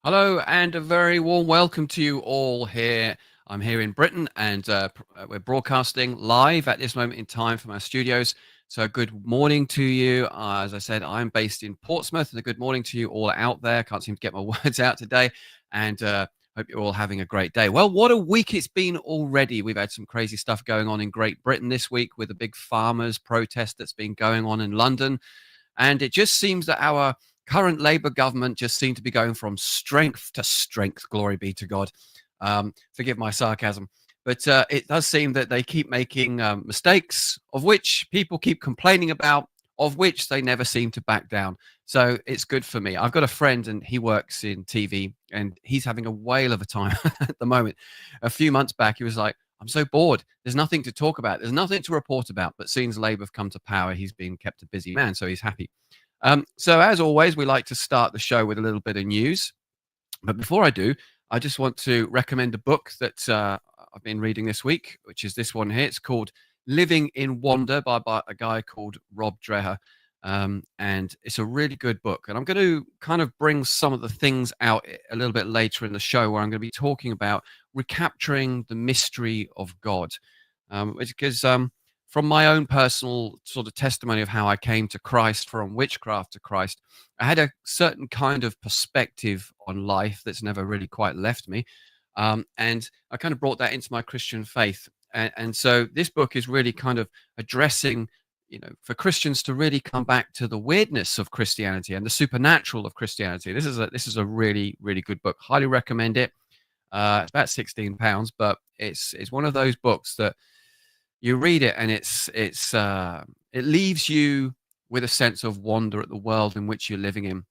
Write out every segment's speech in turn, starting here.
Hello, and a very warm welcome to you all here. I'm here in Britain, and we're broadcasting live at this moment in time from our studios. So, good morning to you. As I said, I'm based in Portsmouth, and a good morning to you all out there. Can't seem to get my words out today, and hope you're all having a great day. Well, what a week it's been already. We've had some crazy stuff going on in Great Britain this week with a big farmers' protest that's been going on in London. And it just seems that our current Labour government just seem to be going from strength to strength. Glory be to God. Forgive my sarcasm. But it does seem that they keep making mistakes, of which people keep complaining about, of which they never seem to back down. So it's good for me. I've got a friend, and he works in TV, and he's having a whale of a time at the moment. A few months back, he was like, I'm so bored. There's nothing to talk about. There's nothing to report about. But since Labour have come to power, he's been kept a busy man, so he's happy. So as always, we like to start the show with a little bit of news. But before I do, I just want to recommend a book that I've been reading this week, which is this one here. It's called Living in Wonder by a guy called Rob Dreher. And it's a really good book. And I'm going to kind of bring some of the things out a little bit later in the show, where I'm going to be talking about recapturing the mystery of God. Because from my own personal sort of testimony of how I came to Christ, from witchcraft to Christ, I had a certain kind of perspective on life that's never really quite left me. And I kind of brought that into my Christian faith. And so this book is really kind of addressing, for Christians to really come back to the weirdness of Christianity and the supernatural of Christianity. This is a really, really good book. Highly recommend it. It's about £16, but it's one of those books that you read it and it leaves you with a sense of wonder at the world in which you're living in.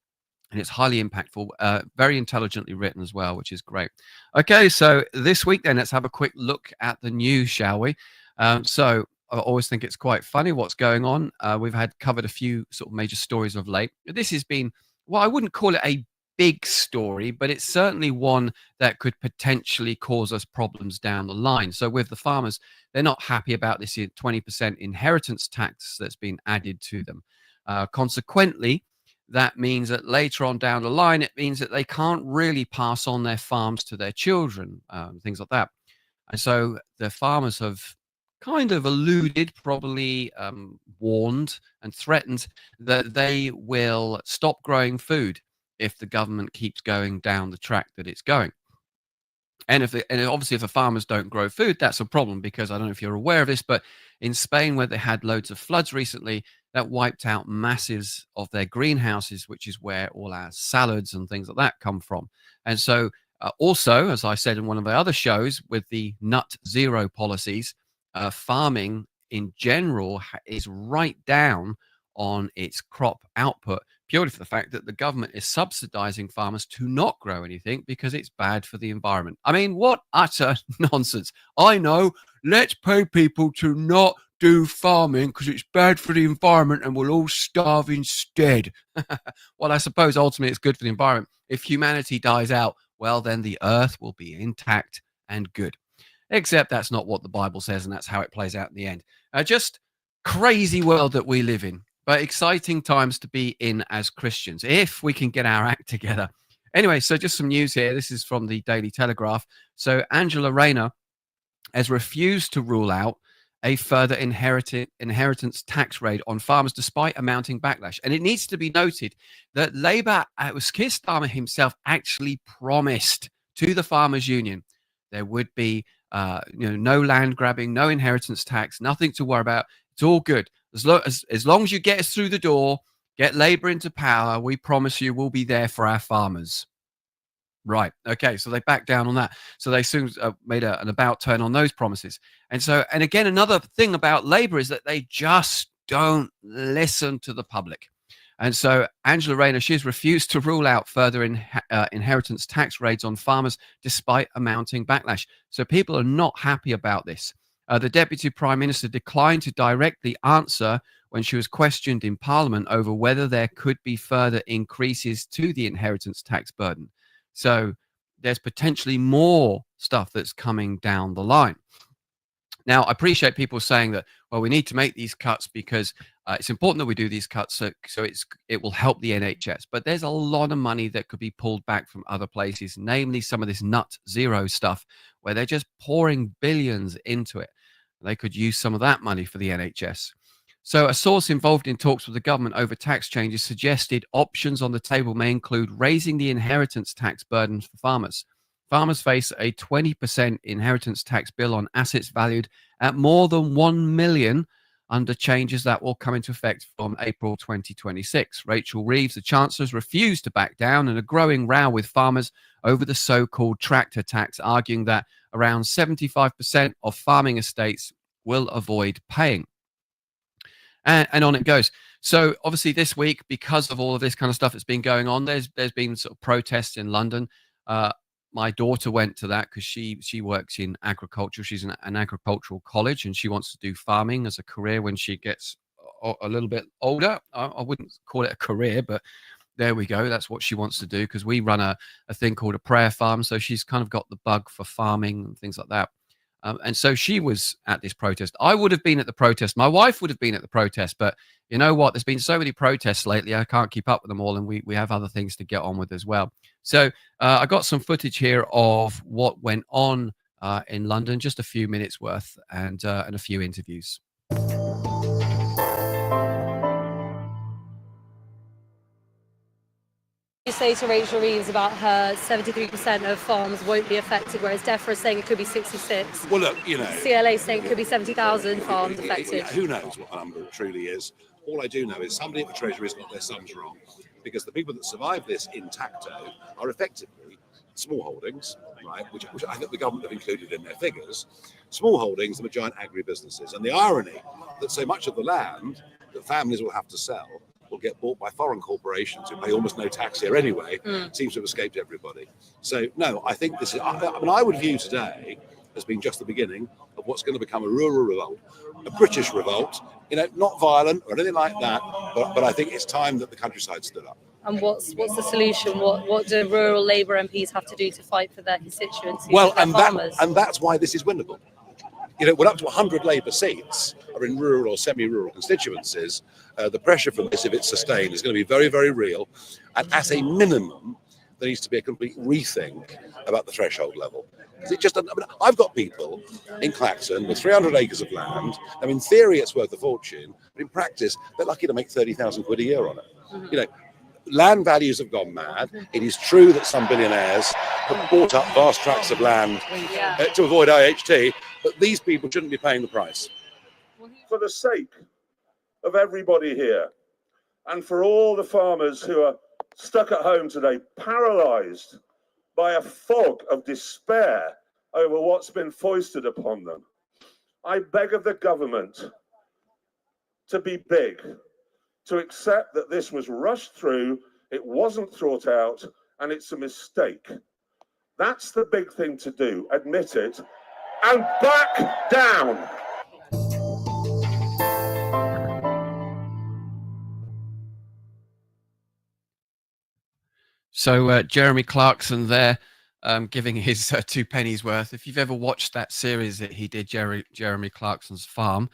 And it's highly impactful, very intelligently written as well, which is great. Okay, so this week then, let's have a quick look at the news, shall we? So I always think it's quite funny what's going on. We've covered a few sort of major stories of late. This has been, well, I wouldn't call it a big story, but it's certainly one that could potentially cause us problems down the line. So with the farmers, they're not happy about this 20% inheritance tax that's been added to them. Consequently, that means that later on down the line, it means that they can't really pass on their farms to their children, things like that. And so the farmers have kind of alluded, probably warned and threatened that they will stop growing food if the government keeps going down the track that it's going. And obviously, if the farmers don't grow food, that's a problem, because I don't know if you're aware of this, but in Spain, where they had loads of floods recently, that wiped out masses of their greenhouses, which is where all our salads and things like that come from. And so also, as I said in one of the other shows, with the nut zero policies, farming in general is right down on its crop output, purely for the fact that the government is subsidizing farmers to not grow anything because it's bad for the environment. I mean, what utter nonsense. I know, let's pay people to not do farming because it's bad for the environment and we'll all starve instead. Well, I suppose ultimately it's good for the environment. If humanity dies out, well, then the earth will be intact and good. Except that's not what the Bible says, and that's how it plays out in the end. Just crazy world that we live in, but exciting times to be in as Christians, if we can get our act together. Anyway, so just some news here. This is from the Daily Telegraph. So Angela Rayner has refused to rule out a further inheritance tax raid on farmers despite a mounting backlash. And it needs to be noted that Labour, it was Keir Starmer himself, actually promised to the Farmers Union there would be no land grabbing, no inheritance tax, nothing to worry about. It's all good. As long as you get us through the door, get Labour into power, we promise you we'll be there for our farmers. Right. Okay. So they backed down on that. So they soon made an about turn on those promises. And again, another thing about Labour is that they just don't listen to the public. And so Angela Rayner, she's refused to rule out further inheritance tax raids on farmers despite a mounting backlash. So people are not happy about this. The Deputy Prime Minister declined to directly answer when she was questioned in Parliament over whether there could be further increases to the inheritance tax burden. So there's potentially more stuff that's coming down the line. Now, I appreciate people saying that, well, we need to make these cuts because it's important that we do these cuts so it will help the NHS. But there's a lot of money that could be pulled back from other places, namely some of this nut zero stuff where they're just pouring billions into it. They could use some of that money for the NHS. So, a source involved in talks with the government over tax changes suggested options on the table may include raising the inheritance tax burdens for farmers. Farmers face a 20% inheritance tax bill on assets valued at more than 1 million under changes that will come into effect from April 2026. Rachel Reeves, the Chancellor, has refused to back down in a growing row with farmers over the so-called tractor tax, arguing that around 75% of farming estates will avoid paying. And on it goes. So obviously this week, because of all of this kind of stuff that's been going on, there's been sort of protests in London. My daughter went to that because she works in agriculture. She's in an agricultural college, and she wants to do farming as a career when she gets a little bit older. I wouldn't call it a career, but there we go. That's what she wants to do because we run a thing called a prayer farm. So she's kind of got the bug for farming and things like that. And so she was at this protest. I would have been at the protest. My wife would have been at the protest. But you know what? There's been so many protests lately. I can't keep up with them all. And we have other things to get on with as well. So I got some footage here of what went on in London, just a few minutes worth, and a few interviews. You say to Rachel Reeves about her 73% of farms won't be affected, whereas DEFRA is saying it could be 66. Well, look, CLA saying it could be 70,000 farms affected. Who knows what the number truly is? All I do know is somebody at the Treasury has got their sums wrong, because the people that survive this intacto are effectively small holdings, right? Which I think the government have included in their figures. Small holdings of giant agribusinesses, and the irony that so much of the land that families will have to sell will get bought by foreign corporations who pay almost no tax here anyway, seems to have escaped everybody. So, no, I think this is, I would view today as being just the beginning of what's going to become a rural revolt, a British revolt, not violent or anything like that, but I think it's time that the countryside stood up. And what's the solution? What do rural Labour MPs have to do to fight for their constituencies? Well, and farmers? That's why this is winnable. We're up to 100 Labour seats are in rural or semi-rural constituencies. The pressure from this, if it's sustained, is going to be very, very real. And at a minimum, there needs to be a complete rethink about the threshold level. I've got people in Clacton with 300 acres of land. Now, in theory, it's worth a fortune, but in practice, they're lucky to make 30,000 quid a year on it. Mm-hmm. Land values have gone mad. It is true that some billionaires have bought up vast tracts of land to avoid IHT, but these people shouldn't be paying the price. For the sake of everybody here, and for all the farmers who are stuck at home today, paralysed by a fog of despair over what's been foisted upon them, I beg of the government to be big, to accept that this was rushed through, it wasn't thought out, and it's a mistake. That's the big thing to do, admit it, and back down. So Jeremy Clarkson there, giving his 2 pennies worth. If you've ever watched that series that he did, Jeremy Clarkson's Farm,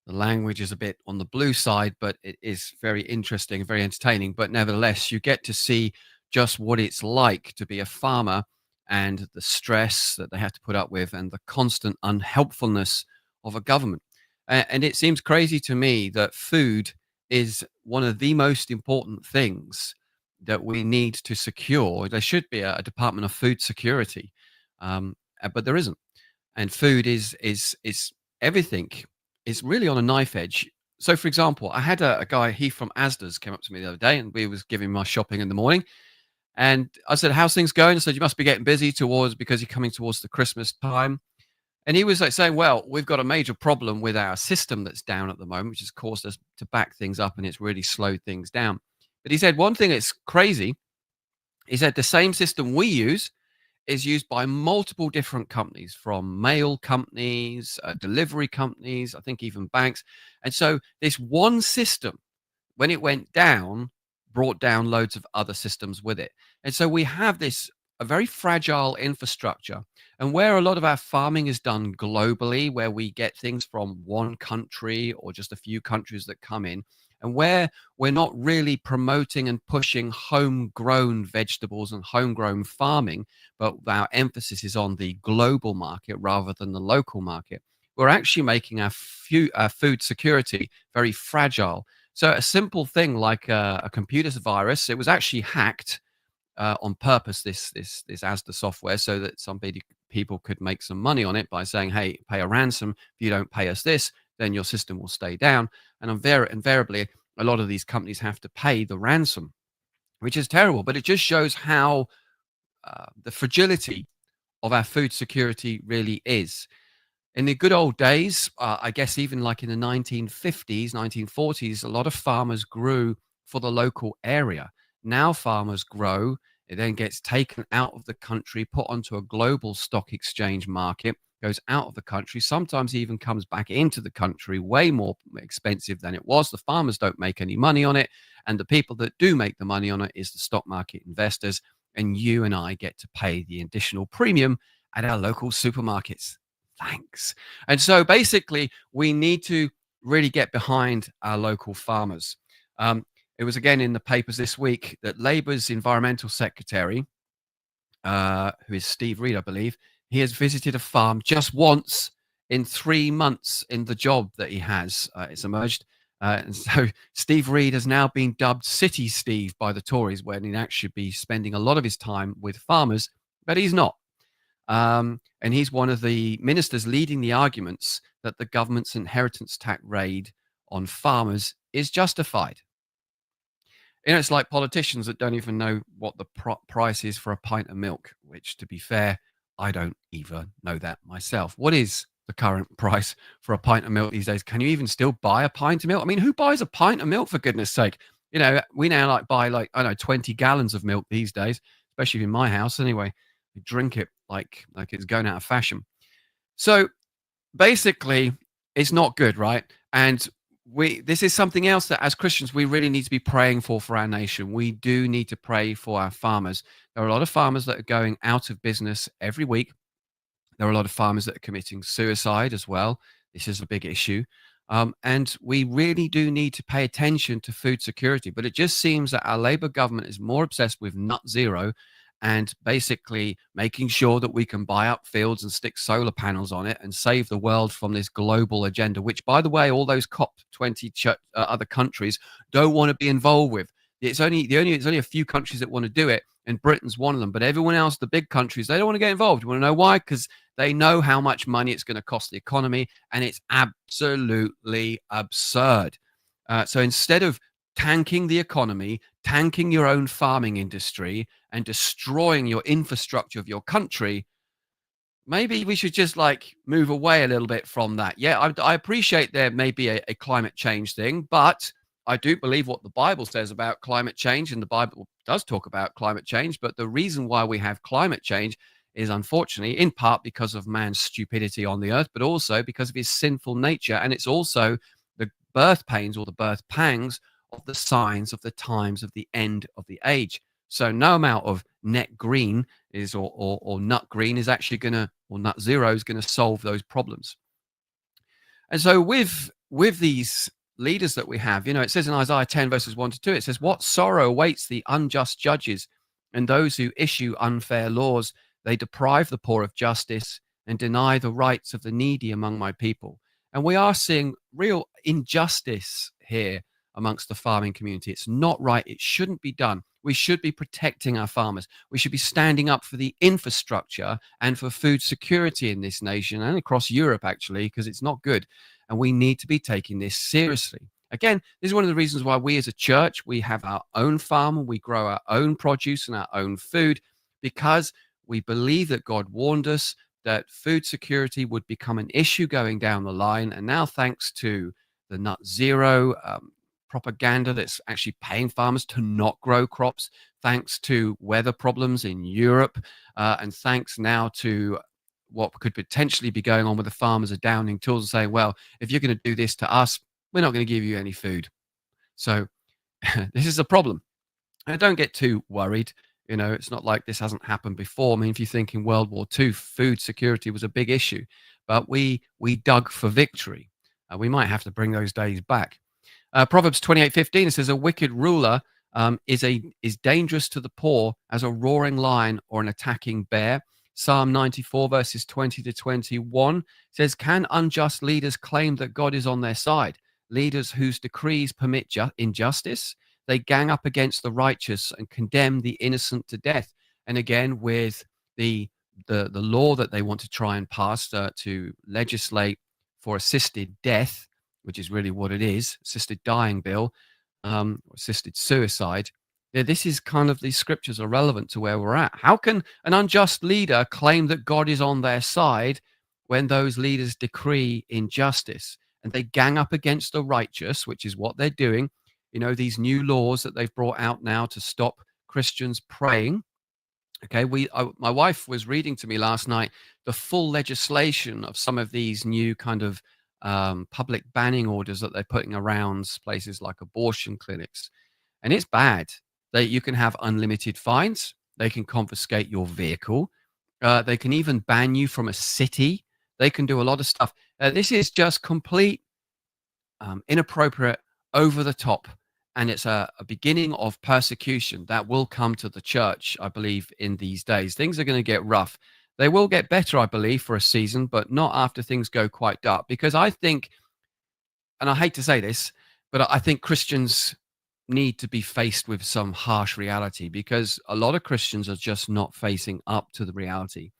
the language is a bit on the blue side, but it is very interesting, very entertaining. But nevertheless, you get to see just what it's like to be a farmer and the stress that they have to put up with and the constant unhelpfulness of a government. And it seems crazy to me that food is one of the most important things that we need to secure. There should be a Department of Food Security, but there isn't. And food is everything. It's really on a knife edge. So, for example, I had a guy, he from Asda's, came up to me the other day, and we was giving my shopping in the morning. And I said, "How's things going?" I said, "You must be getting busy because you're coming towards the Christmas time." And he was like saying, "Well, we've got a major problem with our system that's down at the moment, which has caused us to back things up, and it's really slowed things down." But he said one thing that's crazy. He said the same system we use is used by multiple different companies, from mail companies, delivery companies, I think even banks. And so this one system, when it went down, brought down loads of other systems with it. And so we have this a very fragile infrastructure. And where a lot of our farming is done globally, where we get things from one country or just a few countries that come in, and where we're not really promoting and pushing homegrown vegetables and homegrown farming, but our emphasis is on the global market rather than the local market, we're actually making our food security very fragile. So a simple thing like a computer virus, it was actually hacked on purpose, this Asda software, so that people could make some money on it by saying, hey, pay a ransom. If you don't pay us this, then your system will stay down. And invariably, a lot of these companies have to pay the ransom, which is terrible. But it just shows how the fragility of our food security really is. In the good old days, I guess even like in the 1950s, 1940s, a lot of farmers grew for the local area. Now farmers grow, it then gets taken out of the country, put onto a global stock exchange market, goes out of the country, sometimes even comes back into the country way more expensive than it was. The farmers don't make any money on it. And the people that do make the money on it is the stock market investors. And you and I get to pay the additional premium at our local supermarkets. Thanks. And so basically, we need to really get behind our local farmers. It was again in the papers this week that Labour's environmental secretary, who is Steve Reed, I believe, he has visited a farm just once in 3 months in the job that he has. It's emerged. And so Steve Reed has now been dubbed City Steve by the Tories, when he'd actually be spending a lot of his time with farmers, but he's not. And he's one of the ministers leading the arguments that the government's inheritance tax raid on farmers is justified. You know, it's like politicians that don't even know what the price is for a pint of milk, which, to be fair, I don't even know that myself. What is the current price for a pint of milk these days? Can you even still buy a pint of milk? I mean, who buys a pint of milk, for goodness sake? You know, we now buy 20 gallons of milk these days, especially in my house anyway. We drink it like it's going out of fashion. So basically, it's not good, right? And this is something else that as Christians we really need to be praying for our nation. We do need to pray for our farmers. There are a lot of farmers that are going out of business every week. There are a lot of farmers that are committing suicide as well. This is a big issue. And we really do need to pay attention to food security. But it just seems that our Labour government is more obsessed with net zero and basically making sure that we can buy up fields and stick solar panels on it and save the world from this global agenda, which, by the way, all those COP20 other countries don't want to be involved with. It's only a few countries that want to do it, and Britain's one of them. But everyone else, the big countries, they don't want to get involved. You want to know why? Because they know how much money it's going to cost the economy, and it's absolutely absurd. So instead of tanking the economy, tanking your own farming industry, and destroying your infrastructure of your country, maybe we should just move away a little bit from that. Yeah, I appreciate there may be a climate change thing, but I do believe what the Bible says about climate change, and the Bible does talk about climate change. But the reason why we have climate change is, unfortunately, in part because of man's stupidity on the earth, but also because of his sinful nature. And it's also the birth pains or the birth pangs of the signs of the times of the end of the age. So no amount of net green is or nut green is actually going to, or nut zero is going to solve those problems. And so with these leaders that we have, you know, it says in Isaiah 10 verses 1-2, it says, what sorrow awaits the unjust judges and those who issue unfair laws. They deprive the poor of justice and deny the rights of the needy among my people. And we are seeing real injustice here amongst the farming community. It's not right. It shouldn't be done. We should be protecting our farmers. We should be standing up for the infrastructure and for food security in this nation and across Europe, actually, because it's not good. And we need to be taking this seriously. Again, this is one of the reasons why we as a church, we have our own farm, we grow our own produce and our own food, because we believe that God warned us that food security would become an issue going down the line. And now, thanks to the net zero propaganda that's actually paying farmers to not grow crops, thanks to weather problems in Europe, and thanks now to what could potentially be going on with the farmers are downing tools and saying, well, if you're going to do this to us, we're not going to give you any food. So this is a problem. And don't get too worried. It's not like this hasn't happened before. I mean, if you think in World War II, food security was a big issue, but we dug for victory. We might have to bring those days back. Proverbs 28:15, it says, "A wicked ruler is dangerous to the poor as a roaring lion or an attacking bear." Psalm 94 verses 20 to 21 says, "Can unjust leaders claim that God is on their side? Leaders whose decrees permit injustice, they gang up against the righteous and condemn the innocent to death." And again, with the law that they want to try and pass to legislate for assisted death, which is really what it is, assisted dying bill, assisted suicide. Yeah, this is kind of, these scriptures are relevant to where we're at. How can an unjust leader claim that God is on their side when those leaders decree injustice and they gang up against the righteous, which is what they're doing? These new laws that they've brought out now to stop Christians praying. Okay, my wife was reading to me last night the full legislation of some of these new kind of public banning orders that they're putting around places like abortion clinics, and it's bad. You can have unlimited fines. They can confiscate your vehicle. They can even ban you from a city. They can do a lot of stuff. This is just complete inappropriate, over the top, and it's a beginning of persecution that will come to the church, I believe, in these days. Things are going to get rough. They will get better, I believe, for a season, but not after things go quite dark. Because I think, and I hate to say this, but I think Christians need to be faced with some harsh reality, because a lot of Christians are just not facing up to the reality.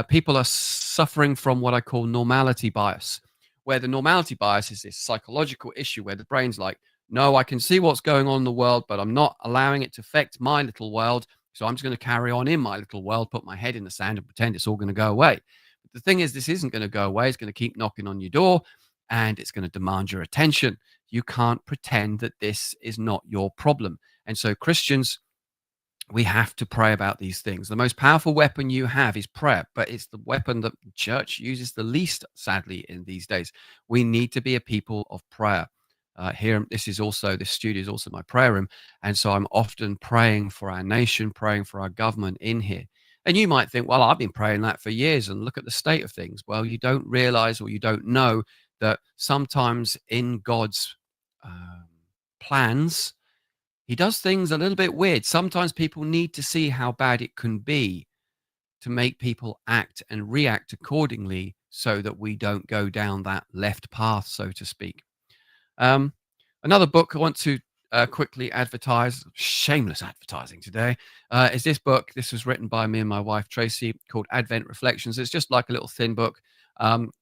People are suffering from what I call normality bias, where the normality bias is this psychological issue where the brain's like, no, I can see what's going on in the world, but I'm not allowing it to affect my little world. So I'm just going to carry on in my little world, put my head in the sand and pretend it's all going to go away. But the thing is, this isn't going to go away. It's going to keep knocking on your door and it's going to demand your attention. You can't pretend that this is not your problem. And so Christians, we have to pray about these things. The most powerful weapon you have is prayer, but it's the weapon that the church uses the least, sadly, in these days. We need to be a people of prayer. Here, this studio is also my prayer room. And so I'm often praying for our nation, praying for our government in here. And you might think, well, I've been praying that for years and look at the state of things. Well, you don't realize, or you don't know, that sometimes in God's plans, he does things a little bit weird. Sometimes people need to see how bad it can be to make people act and react accordingly so that we don't go down that left path, so to speak. Another book I want to quickly advertise, shameless advertising today, is this book. This was written by me and my wife, Tracy, called Advent Reflections. It's just like a little thin book,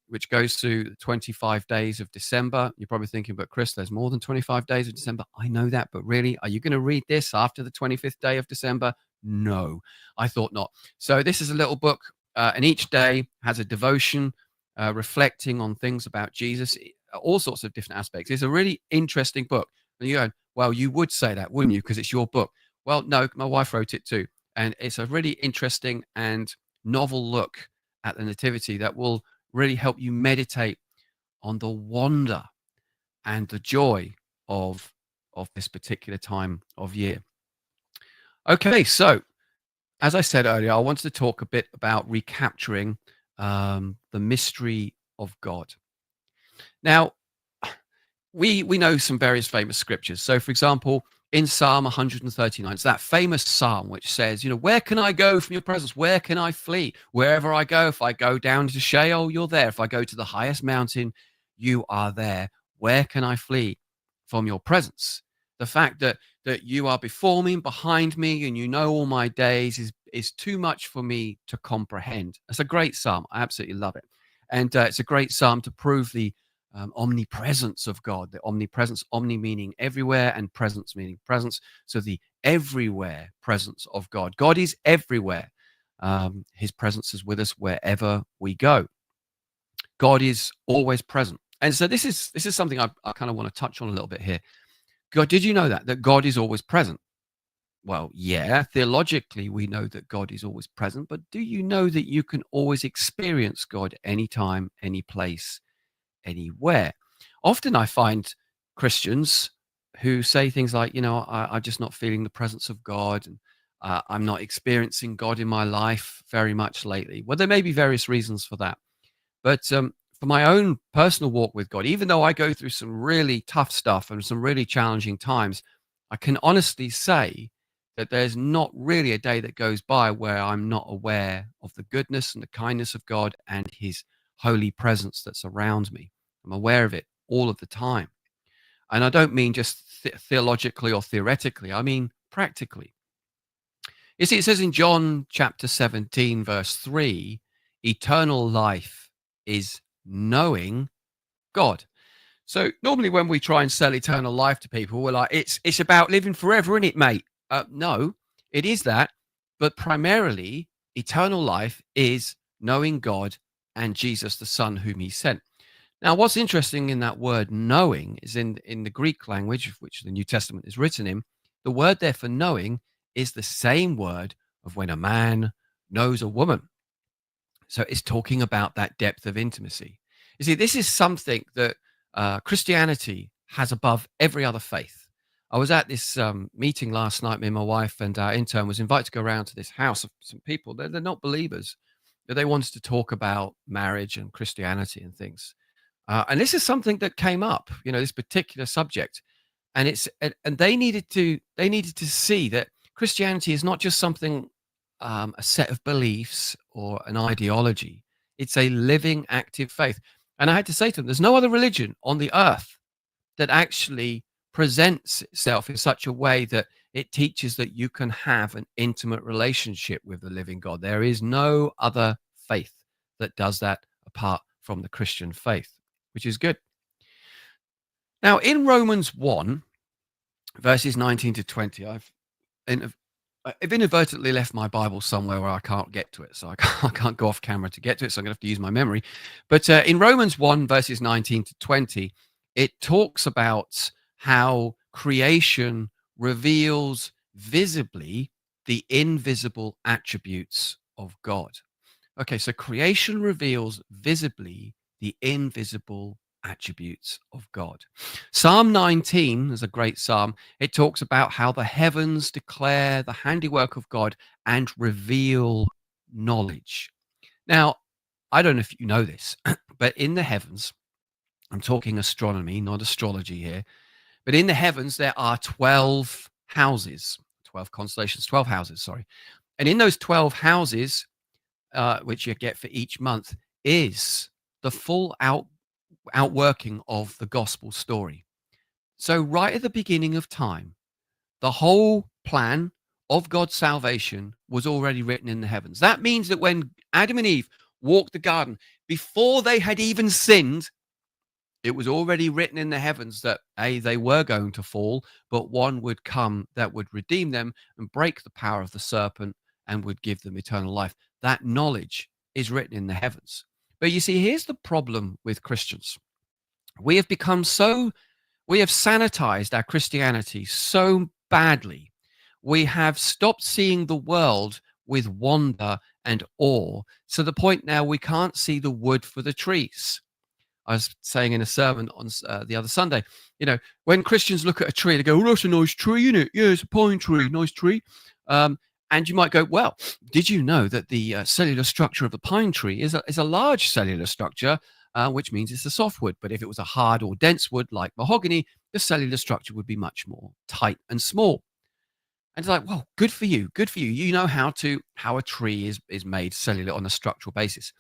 which goes through the 25 days of December. You're probably thinking, but Chris, there's more than 25 days of December. I know that, but really, are you going to read this after the 25th day of December? No, I thought not. So this is a little book, and each day has a devotion reflecting on things about Jesus, all sorts of different aspects. It's a really interesting book. And you go, well, you would say that, wouldn't you? Because it's your book. Well, no, my wife wrote it too. And it's a really interesting and novel look at the nativity that will really help you meditate on the wonder and the joy of this particular time of year. Okay, so as I said earlier, I wanted to talk a bit about recapturing the mystery of God. Now, we know some various famous scriptures. So, for example, in Psalm 139, it's that famous psalm which says, where can I go from your presence? Where can I flee? Wherever I go, if I go down to Sheol, you're there. If I go to the highest mountain, you are there. Where can I flee from your presence? The fact that you are before me and behind me and you know all my days is too much for me to comprehend. It's a great psalm. I absolutely love it. And it's a great psalm to prove the omnipresence of God. The omnipresence, omni meaning everywhere, and presence meaning presence. So the everywhere presence of God. God is everywhere. His presence is with us wherever we go. God is always present. And so this is something I kind of want to touch on a little bit here. God, did you know that God is always present? Well, yeah, theologically we know that God is always present, but do you know that you can always experience God anytime, any place, anywhere? Often I find Christians who say things like, I'm just not feeling the presence of God, and I'm not experiencing God in my life very much lately. Well, there may be various reasons for that. But for my own personal walk with God, even though I go through some really tough stuff and some really challenging times, I can honestly say that there's not really a day that goes by where I'm not aware of the goodness and the kindness of God and his holy presence that's around me. I'm aware of it all of the time. And I don't mean just theologically or theoretically, I mean practically. You see, it says in John chapter 17, verse 3, eternal life is knowing God. So normally when we try and sell eternal life to people, we're like, it's about living forever, isn't it, mate? No, it is that. But primarily, eternal life is knowing God and Jesus, the Son whom he sent. Now, what's interesting in that word knowing is in the Greek language, which the New Testament is written in, the word there for knowing is the same word of when a man knows a woman. So it's talking about that depth of intimacy. You see, this is something that Christianity has above every other faith. I was at this meeting last night. Me and my wife and our intern was invited to go around to this house of some people. They're not believers, but they wanted to talk about marriage and Christianity and things. And this is something that came up, this particular subject, and and they needed to see that Christianity is not just something, a set of beliefs or an ideology. It's a living, active faith. And I had to say to them, there's no other religion on the earth that actually presents itself in such a way that it teaches that you can have an intimate relationship with the living God. There is no other faith that does that apart from the Christian faith, which is good. Now, in Romans 1, verses 19 to 20, I've inadvertently left my Bible somewhere where I can't get to it. So I can't go off camera to get to it. So I'm going to have to use my memory. But in Romans 1, verses 19 to 20, it talks about how creation reveals visibly the invisible attributes of God. Okay, so creation reveals visibly the invisible attributes of God. Psalm 19 is a great psalm. It talks about how the heavens declare the handiwork of God and reveal knowledge. Now, I don't know if you know this, but in the heavens, I'm talking astronomy, not astrology here, but in the heavens, there are 12 houses, 12 constellations, 12 houses, sorry. And in those 12 houses, which you get for each month, is the full outworking of the gospel story. So right at the beginning of time, the whole plan of God's salvation was already written in the heavens. That means that when Adam and Eve walked the garden, before they had even sinned, it was already written in the heavens that they were going to fall, but one would come that would redeem them and break the power of the serpent and would give them eternal life. That knowledge is written in the heavens. But you see, here's the problem with Christians. We have sanitized our Christianity so badly. We have stopped seeing the world with wonder and awe, to the point now we can't see the wood for the trees. I was saying in a sermon on the other Sunday, when Christians look at a tree, they go, "Oh, that's a nice tree, isn't it? Yeah, it's a pine tree, nice tree." And you might go, "Well, did you know that the cellular structure of the pine tree is a large cellular structure, which means it's a softwood. But if it was a hard or dense wood like mahogany, the cellular structure would be much more tight and small." And it's like, well, good for you. Good for you. You know how a tree is made cellular on a structural basis.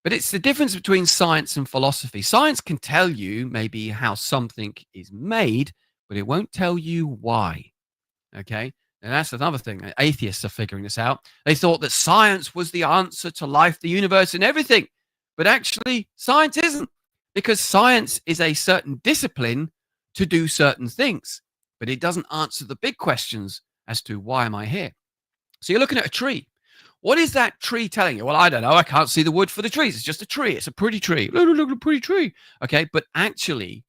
But it's the difference between science and philosophy. Science can tell you maybe how something is made, but it won't tell you why. Okay? And that's another thing. Atheists are figuring this out. They thought that science was the answer to life, the universe, and everything. But actually, science isn't, because science is a certain discipline to do certain things, but it doesn't answer the big questions as to why am I here. So you're looking at a tree. What is that tree telling you? Well, I don't know. I can't see the wood for the trees. It's just a tree. It's a pretty tree. Look at a pretty tree. Okay, but actually,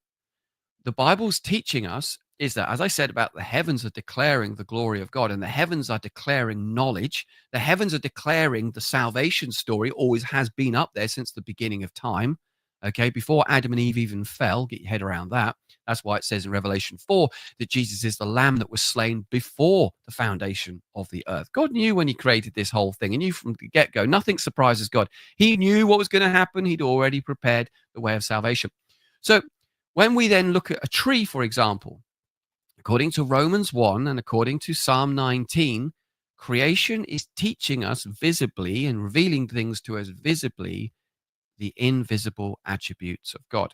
the Bible's teaching us is that, as I said, about the heavens are declaring the glory of God, and the heavens are declaring knowledge. The heavens are declaring the salvation story, always has been up there since the beginning of time. Okay, before Adam and Eve even fell, get your head around that. That's why it says in Revelation 4 that Jesus is the lamb that was slain before the foundation of the earth. God knew when he created this whole thing. He knew from the get-go. Nothing surprises God. He knew what was going to happen. He'd already prepared the way of salvation. So when we then look at a tree, for example, according to Romans 1 and according to Psalm 19, creation is teaching us visibly and revealing things to us visibly the invisible attributes of God.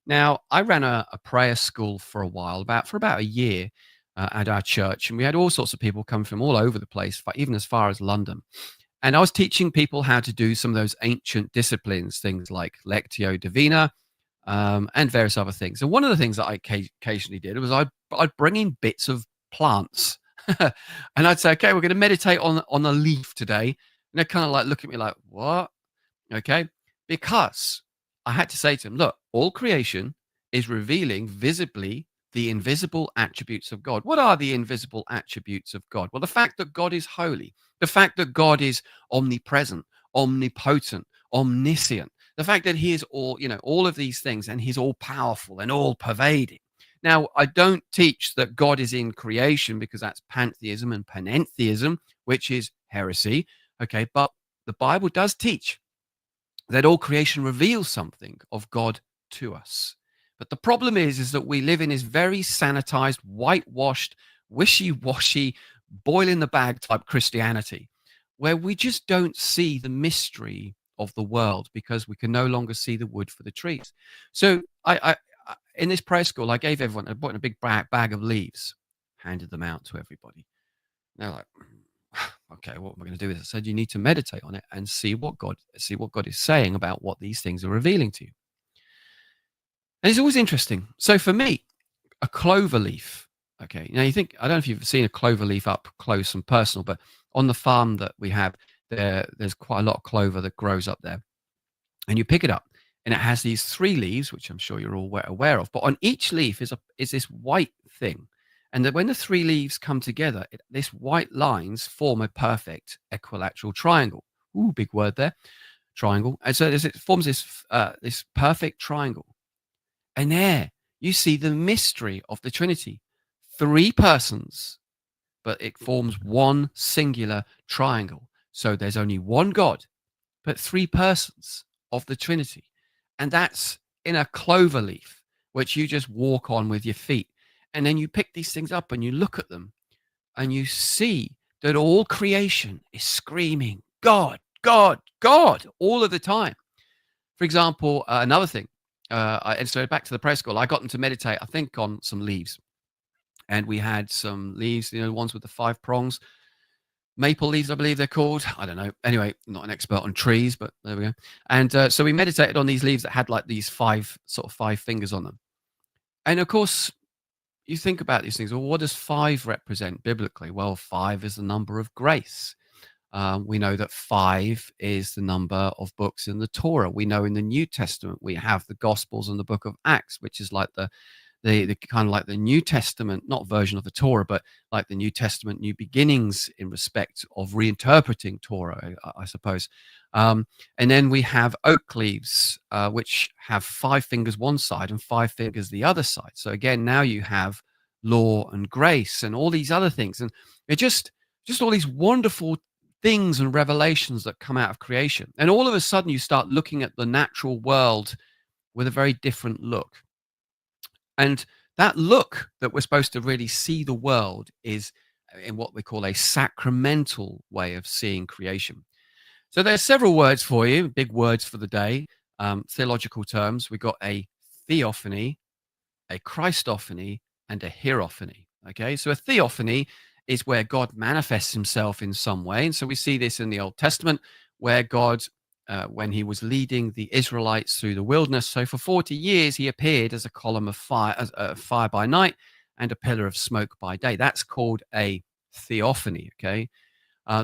Now, I ran a prayer school for a while, for about a year at our church, and we had all sorts of people come from all over the place, even as far as London. And I was teaching people how to do some of those ancient disciplines, things like Lectio Divina, and various other things. And one of the things that I occasionally did was I'd bring in bits of plants, and I'd say, okay, we're going to meditate on a leaf today. And they'd kind of like look at me like, what? Okay, because I had to say to them, look, all creation is revealing visibly the invisible attributes of God. What are the invisible attributes of God? Well, the fact that God is holy, the fact that God is omnipresent, omnipotent, omniscient, the fact that he is all of these things, and he's all powerful and all pervading. Now, I don't teach that God is in creation, because that's pantheism and panentheism, which is heresy. Okay, but the Bible does teach that all creation reveals something of God to us. But the problem is that we live in this very sanitized, whitewashed, wishy-washy, boil in the bag type Christianity, where we just don't see the mystery of the world because we can no longer see the wood for the trees. So I in this prayer school, I gave everyone, I bought in a big bag of leaves, handed them out to everybody. They're like, okay, what am I going to do with it? I said, you need to meditate on it and see what God is saying about what these things are revealing to you. And it's always interesting. So for me, a clover leaf. Okay, now you think, I don't know if you've seen a clover leaf up close and personal, but on the farm that we have, there's quite a lot of clover that grows up there. And you pick it up, and it has these 3 leaves, which I'm sure you're all aware of. But on each leaf is this white thing. And that when the 3 leaves come together, this white lines form a perfect equilateral triangle. Ooh, big word there, triangle. And so it forms this perfect triangle. And there you see the mystery of the Trinity. 3 persons, but it forms one singular triangle. So there's only one God, but 3 persons of the Trinity. And that's in a clover leaf, which you just walk on with your feet. And then you pick these things up and you look at them and you see that all creation is screaming, God, God, God, all of the time. For example, another thing, and so back to the prayer school, I got them to meditate, I think, on some leaves. And we had some leaves, the ones with the 5 prongs, maple leaves, I believe they're called. I don't know. Anyway, I'm not an expert on trees, but there we go. And so we meditated on these leaves that had like these 5 fingers on them. And of course, you think about these things. Well, what does 5 represent biblically? Well, 5 is the number of grace. We know that 5 is the number of books in the Torah. We know in the New Testament we have the Gospels and the book of Acts, which is like the kind of like the New Testament, not version of the Torah, but like the New Testament, new beginnings in respect of reinterpreting Torah, I suppose. And then we have oak leaves, which have 5 fingers one side and 5 fingers the other side. So again, now you have law and grace and all these other things. And it just all these wonderful things and revelations that come out of creation. And all of a sudden you start looking at the natural world with a very different look. And that look that we're supposed to really see the world is in what we call a sacramental way of seeing creation. So there's several words for you, big words for the day, theological terms. We've got a theophany, a Christophany, and a hierophany. Okay, so a theophany is where God manifests himself in some way. And so we see this in the Old Testament, where God, when he was leading the Israelites through the wilderness, so for 40 years, he appeared as a column of fire, fire by night and a pillar of smoke by day. That's called a theophany, okay?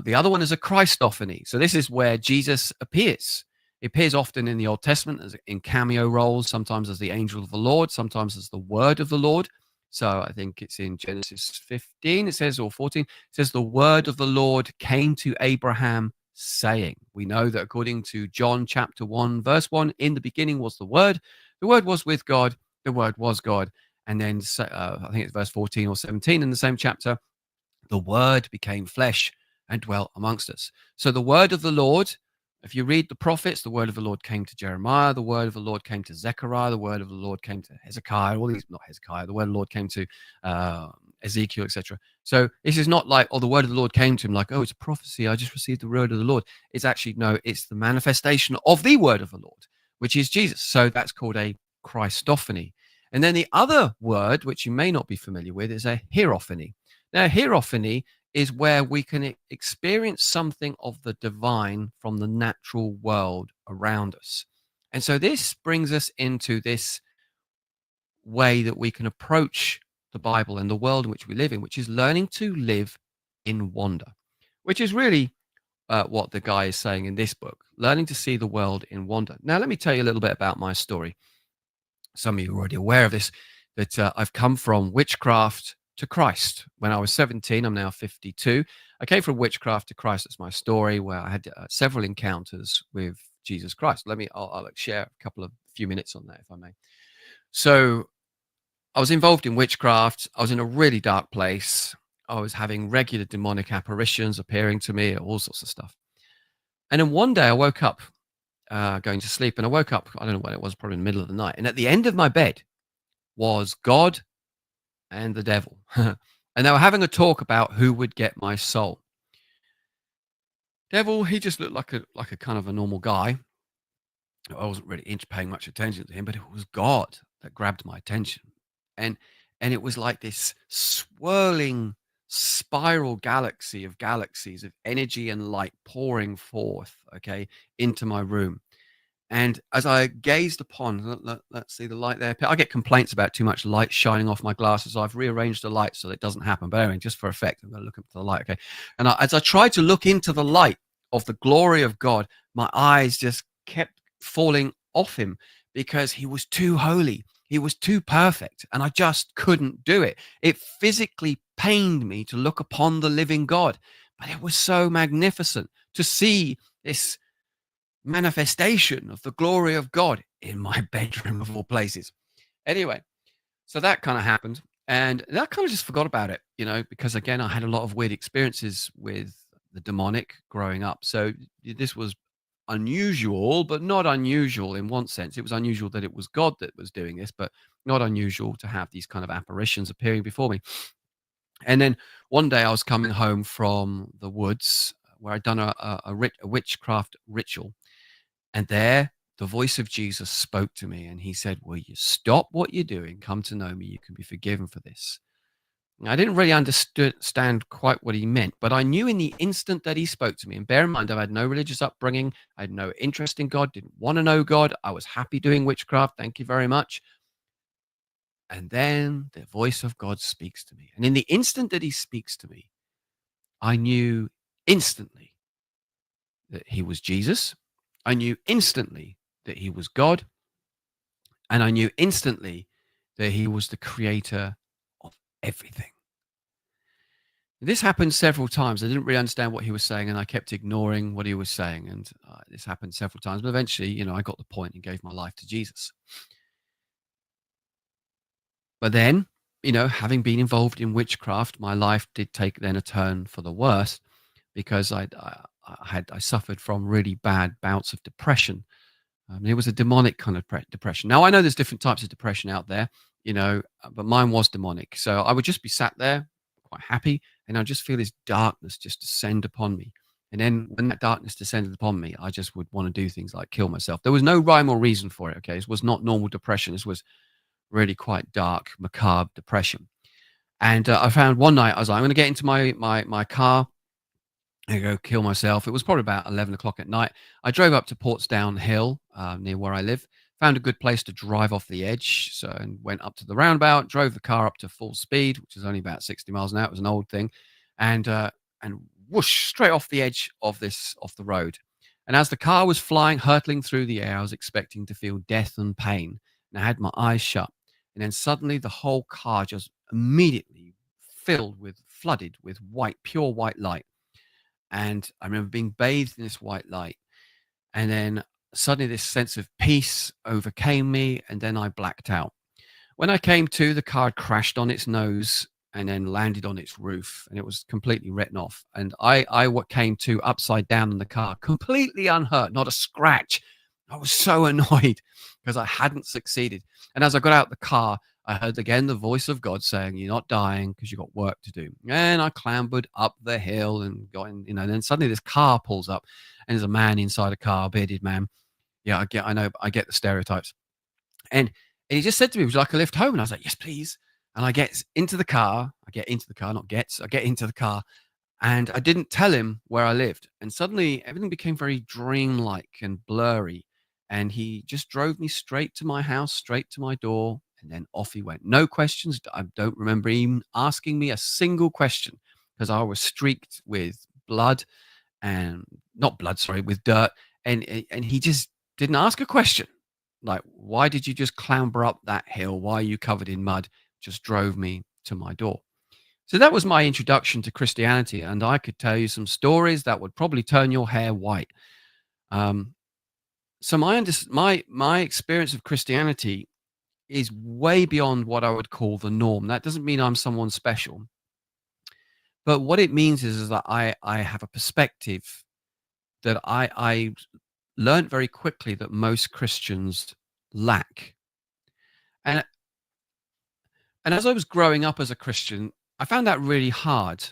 The other one is a Christophany. So this is where Jesus appears. He appears often in the Old Testament as in cameo roles, sometimes as the angel of the Lord, sometimes as the word of the Lord. So I think it's in Genesis 15, it says, or 14, it says, the word of the Lord came to Abraham, saying. We know that according to John chapter 1, verse 1, in the beginning was the Word was with God, the Word was God. And then I think it's verse 14 or 17 in the same chapter, the Word became flesh and dwelt amongst us. So the word of the Lord, if you read the prophets, the word of the Lord came to Jeremiah, the word of the Lord came to Zechariah, the word of the Lord came to Hezekiah, not Hezekiah, the word of the Lord came to Ezekiel, etc. So this is not like, oh, the word of the Lord came to him like, oh, it's a prophecy, I just received the word of the Lord. It's actually, no, it's the manifestation of the word of the Lord, which is Jesus. So that's called a Christophany. And then the other word, which you may not be familiar with, is a hierophany. Now, hierophany is where we can experience something of the divine from the natural world around us. And so this brings us into this way that we can approach the Bible and the world in which we live in, which is learning to live in wonder, which is really what the guy is saying in this book, learning to see the world in wonder. Now, let me tell you a little bit about my story. Some of you are already aware of this, that I've come from witchcraft to Christ. When I was 17, I'm now 52. I came from witchcraft to Christ. That's my story, where I had several encounters with Jesus Christ. I'll share a few minutes on that, if I may. So I was involved in witchcraft. I was in a really dark place. I was having regular demonic apparitions appearing to me, all sorts of stuff. And then one day I woke up going to sleep, and I woke up, I don't know when it was, probably in the middle of the night. And at the end of my bed was God and the devil. And they were having a talk about who would get my soul. Devil, he just looked like a kind of a normal guy. I wasn't really paying much attention to him, but it was God that grabbed my attention. And it was like this swirling spiral galaxy of galaxies of energy and light pouring forth, okay, into my room. And as I gazed upon, let's see the light there. I get complaints about too much light shining off my glasses. So I've rearranged the light so that it doesn't happen. But anyway, just for effect, I'm going to look up to the light. Okay. And as I tried to look into the light of the glory of God, my eyes just kept falling off him because he was too holy. He was too perfect. And I just couldn't do it. It physically pained me to look upon the living God. But it was so magnificent to see this manifestation of the glory of God in my bedroom of all places. Anyway, so that kind of happened, and I kind of just forgot about it, because again, I had a lot of weird experiences with the demonic growing up. So this was unusual, but not unusual in one sense. It was unusual that it was God that was doing this, but not unusual to have these kind of apparitions appearing before me. And then one day I was coming home from the woods where I'd done a witchcraft ritual. And there, the voice of Jesus spoke to me, and he said, will you stop what you're doing? Come to know me. You can be forgiven for this. Now, I didn't really understand quite what he meant, but I knew in the instant that he spoke to me, and bear in mind, I've had no religious upbringing. I had no interest in God, didn't want to know God. I was happy doing witchcraft. Thank you very much. And then the voice of God speaks to me. And in the instant that he speaks to me, I knew instantly that he was Jesus. I knew instantly that he was God. And I knew instantly that he was the creator of everything. This happened several times. I didn't really understand what he was saying, and I kept ignoring what he was saying. And this happened several times. But eventually, I got the point and gave my life to Jesus. But then, having been involved in witchcraft, my life did take then a turn for the worse, because I suffered from really bad bouts of depression. It was a demonic kind of depression. Now, I know there's different types of depression out there, but mine was demonic. So I would just be sat there quite happy, and I'd just feel this darkness just descend upon me. And then when that darkness descended upon me, I just would want to do things like kill myself. There was no rhyme or reason for it, okay? This was not normal depression. This was really quite dark, macabre depression. And I found one night, I was like, I'm going to get into my car and go kill myself. It was probably about 11 o'clock at night. I drove up to Portsdown Hill, near where I live, found a good place to drive off the edge. So, and went up to the roundabout, drove the car up to full speed, which is only about 60 miles an hour. It was an old thing. And whoosh, straight off the edge of the road. And as the car was flying, hurtling through the air, I was expecting to feel death and pain. And I had my eyes shut. And then suddenly the whole car just immediately flooded with pure white light. And I remember being bathed in this white light. And then suddenly this sense of peace overcame me, and then I blacked out. When I came to, the car had crashed on its nose and then landed on its roof, and it was completely written off. And I what came to upside down in the car, completely unhurt, not a scratch. I was so annoyed because I hadn't succeeded. And as I got out the car, I heard again the voice of God saying, "You're not dying because you've got work to do." And I clambered up the hill and got in, and then suddenly this car pulls up, and there's a man inside a car, a bearded man. Yeah, I know, I get the stereotypes. And he just said to me, "Would you like a lift home?" And I was like, "Yes, please." And I get into the car. I get into the car, not gets. I get into the car, and I didn't tell him where I lived. And suddenly everything became very dreamlike and blurry. And he just drove me straight to my house, straight to my door, and then off he went. No questions. I don't remember him asking me a single question because I was streaked with blood and not blood, sorry, with dirt. And he just didn't ask a question. Like, why did you just clamber up that hill? Why are you covered in mud? Just drove me to my door. So that was my introduction to Christianity. And I could tell you some stories that would probably turn your hair white. So my experience of Christianity is way beyond what I would call the norm. That doesn't mean I'm someone special. But what it means is that I have a perspective that I learned very quickly that most Christians lack. And and as I was growing up as a Christian, I found that really hard.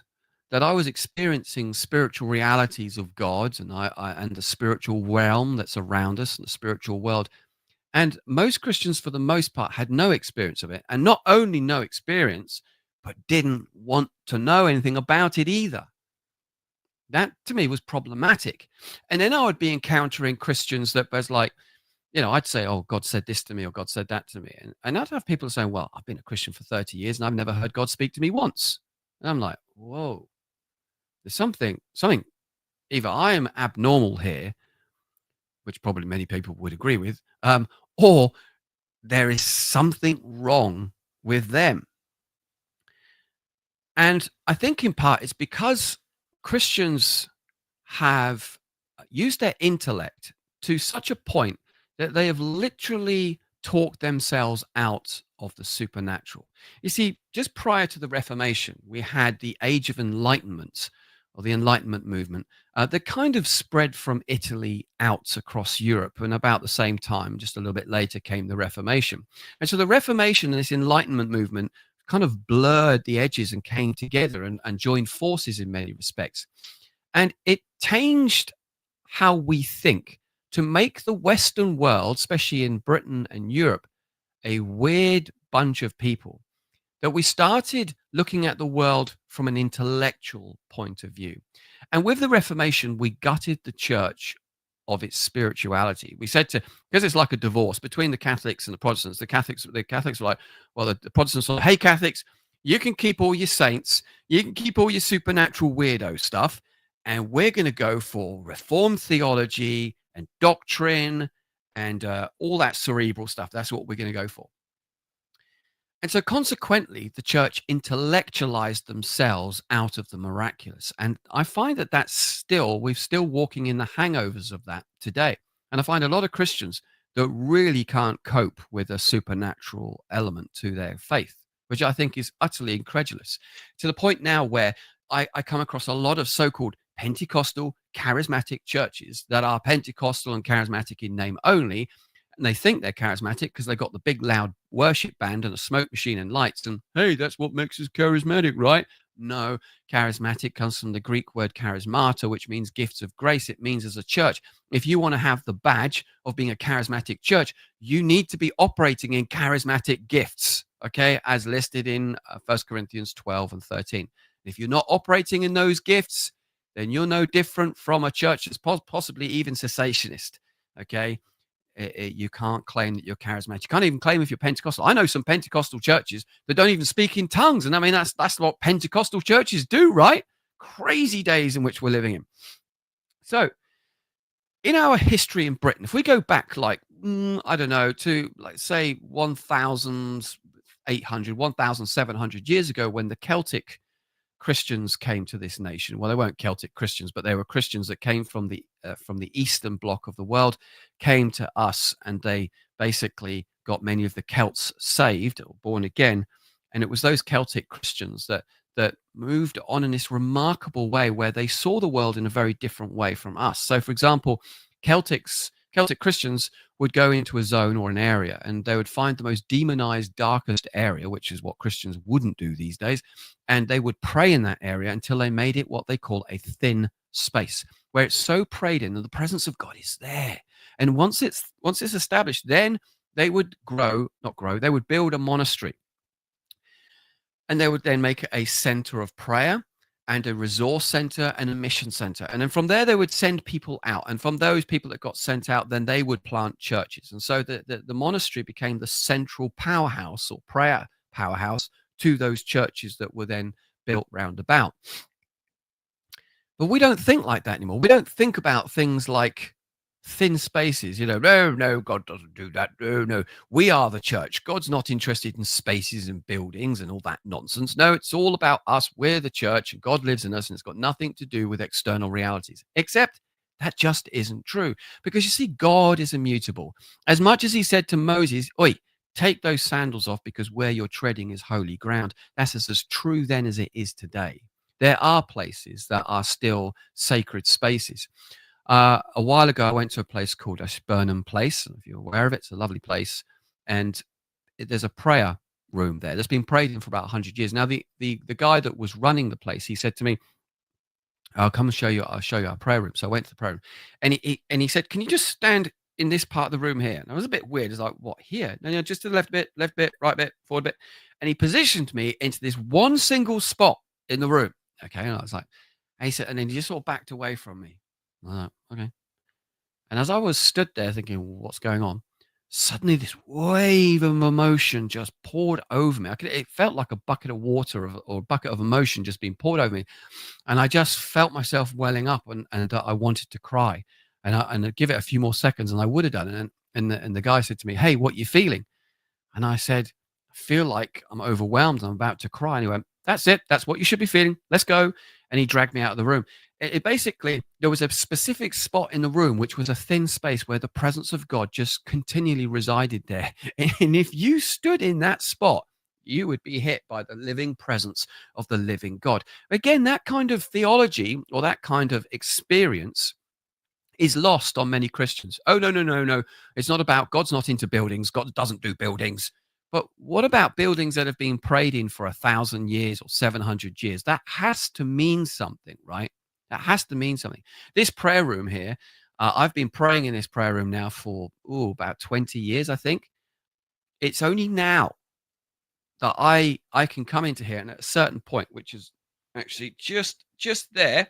That I was experiencing spiritual realities of God and the spiritual realm that's around us, and the spiritual world. And most Christians, for the most part, had no experience of it. And not only no experience, but didn't want to know anything about it either. That to me was problematic. And then I would be encountering Christians that was like, I'd say, "Oh, God said this to me," or "God said that to me." And I'd have people saying, "Well, I've been a Christian for 30 years and I've never heard God speak to me once." And I'm like, whoa, there's something, either I am abnormal here, which probably many people would agree with, or there is something wrong with them. And I think in part it's because Christians have used their intellect to such a point that they have literally talked themselves out of the supernatural. You see, just prior to the Reformation, we had the Age of Enlightenment, or the Enlightenment movement, that kind of spread from Italy out across Europe. And about the same time, just a little bit later, came the Reformation. And so the Reformation and this Enlightenment movement kind of blurred the edges and came together and joined forces in many respects. And it changed how we think to make the Western world, especially in Britain and Europe, a weird bunch of people. That we started looking at the world from an intellectual point of view. And with the Reformation, we gutted the church of its spirituality. We said because it's like a divorce between the Catholics and the Protestants. The Catholics were like, well, the Protestants were like, "Hey, Catholics, you can keep all your saints, you can keep all your supernatural weirdo stuff, and we're going to go for Reformed theology and doctrine and all that cerebral stuff. That's what we're going to go for." And so consequently, the church intellectualized themselves out of the miraculous. And I find that we're still walking in the hangovers of that today. And I find a lot of Christians that really can't cope with a supernatural element to their faith, which I think is utterly incredulous, to the point now where I come across a lot of so-called Pentecostal charismatic churches that are Pentecostal and charismatic in name only. And they think they're charismatic because they've got the big loud worship band and a smoke machine and lights. And hey, that's what makes us charismatic, right? No, charismatic comes from the Greek word charismata, which means gifts of grace. It means as a church, if you want to have the badge of being a charismatic church, you need to be operating in charismatic gifts, okay, as listed in 1 Corinthians 12 and 13. If you're not operating in those gifts, then you're no different from a church that's possibly even cessationist, okay? You can't claim that you're charismatic. You can't even claim if you're Pentecostal. I know some Pentecostal churches that don't even speak in tongues. And I mean, that's what Pentecostal churches do, right? Crazy days in which we're living in. So in our history in Britain, if we go back like, I don't know, to like say 1,800, 1,700 years ago when the Celtic Christians came to this nation. Well, they weren't Celtic Christians, but they were Christians that came from the eastern bloc of the world, came to us, and they basically got many of the Celts saved or born again. And it was those Celtic Christians that moved on in this remarkable way where they saw the world in a very different way from us. So, for example, Celtic Christians would go into a zone or an area and they would find the most demonized, darkest area, which is what Christians wouldn't do these days. And they would pray in that area until they made it what they call a thin space, where it's so prayed in that the presence of God is there. And once it's established, then they would they would build a monastery. And they would then make a center of prayer and a resource center and a mission center. And then from there, they would send people out. And from those people that got sent out, then they would plant churches. And so the monastery became the central powerhouse or prayer powerhouse to those churches that were then built round about. But we don't think like that anymore. We don't think about things like thin spaces, no, God doesn't do that. No, we are the church. God's not interested in spaces and buildings and all that nonsense. No, it's all about us. We're the church and God lives in us, and it's got nothing to do with external realities. Except that just isn't true, because you see, God is immutable. As much as he said to Moses, "Oi, take those sandals off because where you're treading is holy ground," that's as true then as it is today. There are places that are still sacred spaces. A while ago, I went to a place called Ashburnham Place. If you're aware of it, it's a lovely place. And there's a prayer room there that's been prayed in for about 100 years. Now, the guy that was running the place, he said to me, "I'll come and show you. I'll show you our prayer room." So I went to the prayer room. And he said, "Can you just stand in this part of the room here?" And I was a bit weird. It's like, "What, here?" No, just to the left bit, right bit, forward bit. And he positioned me into this one single spot in the room. Okay. And I was like, and he said, and then he just sort of backed away from me. Okay. And as I was stood there thinking, what's going on? Suddenly this wave of emotion just poured over me. It felt like a bucket of water or a bucket of emotion just being poured over me. And I just felt myself welling up and I wanted to cry. And I'd give it a few more seconds and I would have done it. And the guy said to me, "Hey, what are you feeling?" And I said, "I feel like I'm overwhelmed. I'm about to cry." And he went, "That's it. That's what you should be feeling. Let's go." And he dragged me out of the room. It basically, there was a specific spot in the room, which was a thin space where the presence of God just continually resided there. And if you stood in that spot, you would be hit by the living presence of the living God. Again, that kind of theology or that kind of experience is lost on many Christians. "Oh, no. It's not about, God's not into buildings. God doesn't do buildings." But what about buildings that have been prayed in for 1,000 years or 700 years? That has to mean something, right? That has to mean something. This prayer room here, I've been praying in this prayer room now for about 20 years, I think. It's only now that I can come into here, and at a certain point, which is actually just there,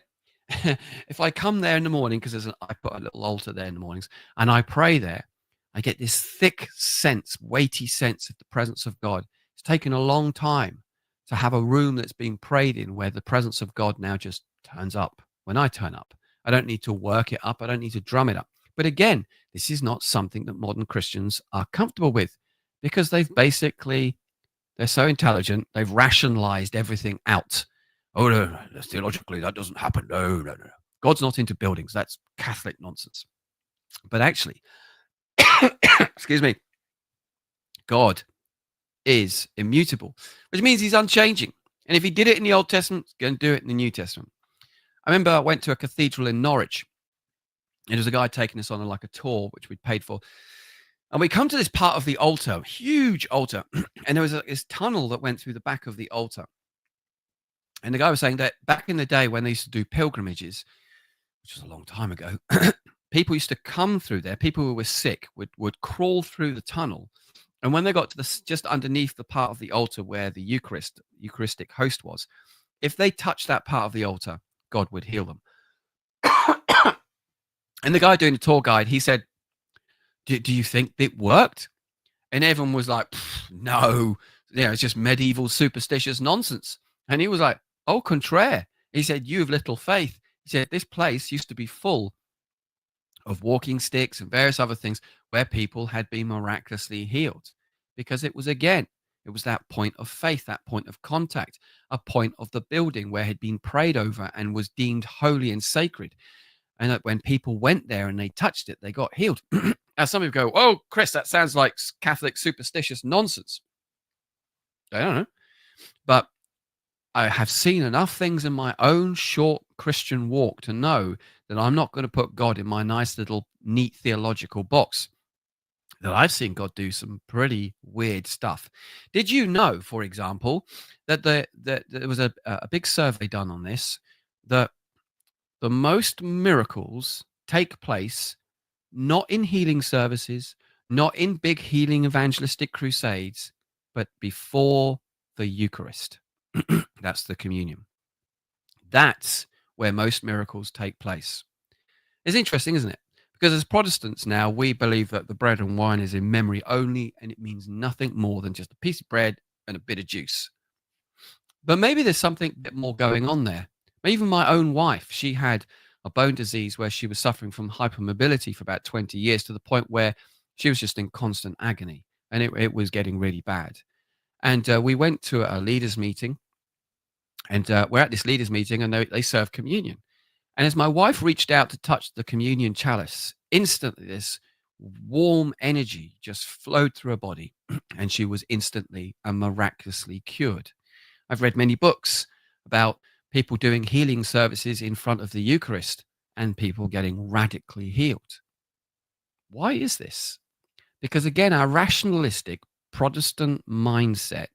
if I come there in the morning, because I put a little altar there in the mornings, and I pray there, I get this thick sense, weighty sense of the presence of God. It's taken a long time to have a room that's being prayed in where the presence of God now just turns up when I turn up. I don't need to work it up. I don't need to drum it up. But again, this is not something that modern Christians are comfortable with, because they're so intelligent, they've rationalized everything out. "Oh, no, theologically, that doesn't happen. No. God's not into buildings. That's Catholic nonsense." But actually, excuse me, God is immutable, which means he's unchanging. And if he did it in the Old Testament, he's going to do it in the New Testament. I remember I went to a cathedral in Norwich. There was a guy taking us on a tour, which we'd paid for. And we come to this part of the altar, huge altar. And there was this tunnel that went through the back of the altar. And the guy was saying that back in the day when they used to do pilgrimages, which was a long time ago, people used to come through there. People who were sick would crawl through the tunnel. And when they got to just underneath the part of the altar where the Eucharistic host was, if they touched that part of the altar, God would heal them. And the guy doing the tour guide, he said, do you think it worked? And everyone was like, "No, it's just medieval superstitious nonsense." And he was like, "Au contraire." He said, "You have little faith." He said, "This place used to be full of walking sticks and various other things where people had been miraculously healed, because it was, again, It was that point of faith, that point of contact, a point of the building where it had been prayed over and was deemed holy and sacred. And that when people went there and they touched it, they got healed. Now, some people go, "Oh, Chris, that sounds like Catholic superstitious nonsense." I don't know. But I have seen enough things in my own short Christian walk to know that I'm not going to put God in my nice little neat theological box. That I've seen God do some pretty weird stuff. Did you know, for example, that there was a big survey done on this, that the most miracles take place not in healing services, not in big healing evangelistic crusades, but before the Eucharist. That's the communion. That's where most miracles take place. It's interesting, isn't it? Because as Protestants now, we believe that the bread and wine is in memory only, and it means nothing more than just a piece of bread and a bit of juice. But maybe there's something a bit more going on there. Even my own wife, she had a bone disease where she was suffering from hypermobility for about 20 years, to the point where she was just in constant agony, and it was getting really bad. And we went to a leaders meeting, and we're at this leaders meeting, and they serve communion. And as my wife reached out to touch the communion chalice, instantly this warm energy just flowed through her body, and she was instantly and miraculously cured. I've read many books about people doing healing services in front of the Eucharist and people getting radically healed. Why is this? Because again, our rationalistic Protestant mindset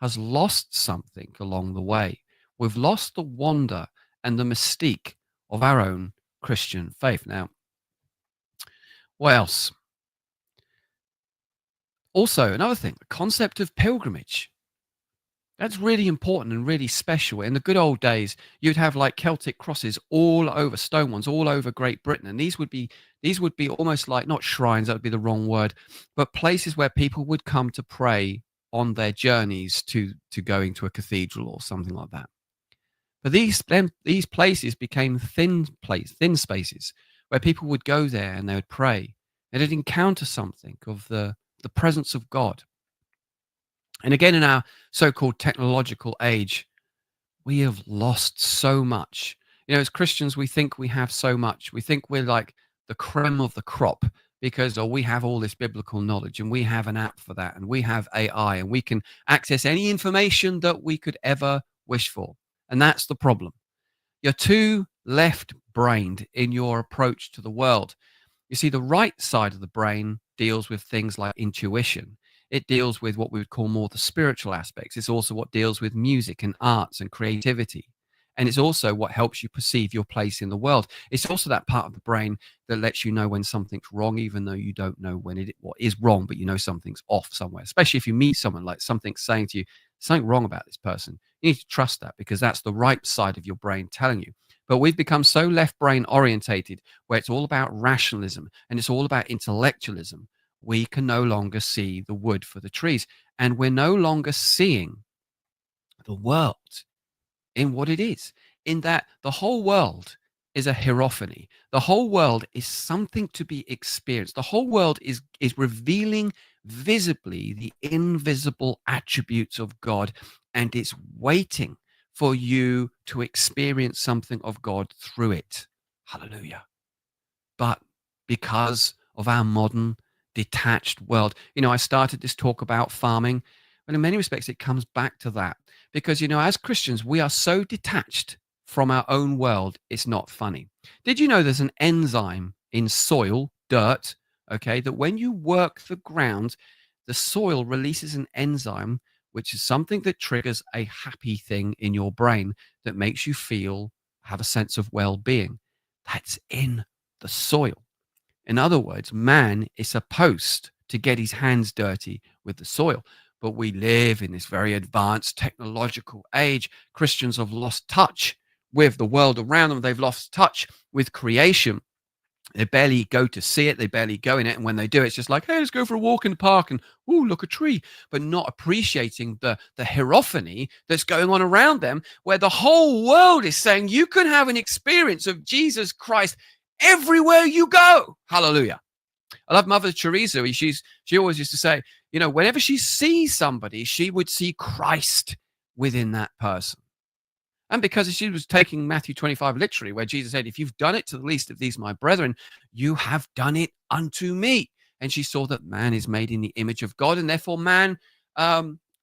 has lost something along the way. We've lost the wonder and the mystique of our own Christian faith. Now, what else? Also, another thing, the concept of pilgrimage. That's really important and really special. In the good old days, you'd have like Celtic crosses all over, stone ones all over Great Britain, and these would be almost like, not shrines, that would be the wrong word, but places where people would come to pray on their journeys to going to a cathedral or something like that. But these places became thin spaces where people would go there and they would pray, and they'd encounter something of the presence of God. And again, in our so-called technological age, we have lost so much. You know, as Christians, we think we have so much. We think we're like the creme of the crop because we have all this biblical knowledge, and we have an app for that, and we have AI, and we can access any information that we could ever wish for. And that's the problem. You're too left-brained in your approach to the world. You see, the right side of the brain deals with things like intuition. It deals with what we would call more the spiritual aspects. It's also what deals with music and arts and creativity. And it's also what helps you perceive your place in the world. It's also that part of the brain that lets you know when something's wrong, even though you don't know what is wrong, but you know something's off somewhere. Especially if you meet someone, like something's saying to you, something wrong about this person. You need to trust that, because that's the right side of your brain telling you. But we've become so left brain orientated, where it's all about rationalism and it's all about intellectualism. We can no longer see the wood for the trees, and we're no longer seeing the world in what it is, in that the whole world is a hierophany. The whole world is something to be experienced. The whole world is revealing visibly the invisible attributes of God, and it's waiting for you to experience something of God through it. Hallelujah. But because of our modern detached world, I started this talk about farming, and in many respects it comes back to that, because as Christians we are so detached from our own world, it's not funny. Did you know there's an enzyme in soil, dirt, okay, that when you work the ground, the soil releases an enzyme, which is something that triggers a happy thing in your brain that makes you have a sense of well-being. That's in the soil. In other words, man is supposed to get his hands dirty with the soil. But we live in this very advanced technological age. Christians have lost touch with the world around them. They've lost touch with creation. They barely go to see it. They barely go in it. And when they do, it's just like, hey, let's go for a walk in the park and, ooh, look, a tree. But not appreciating the hierophany that's going on around them, where the whole world is saying you can have an experience of Jesus Christ everywhere you go. Hallelujah. I love Mother Teresa. She always used to say, whenever she sees somebody, she would see Christ within that person. And because she was taking Matthew 25 literally, where Jesus said, if you've done it to the least of these, my brethren, you have done it unto me. And she saw that man is made in the image of God, and therefore man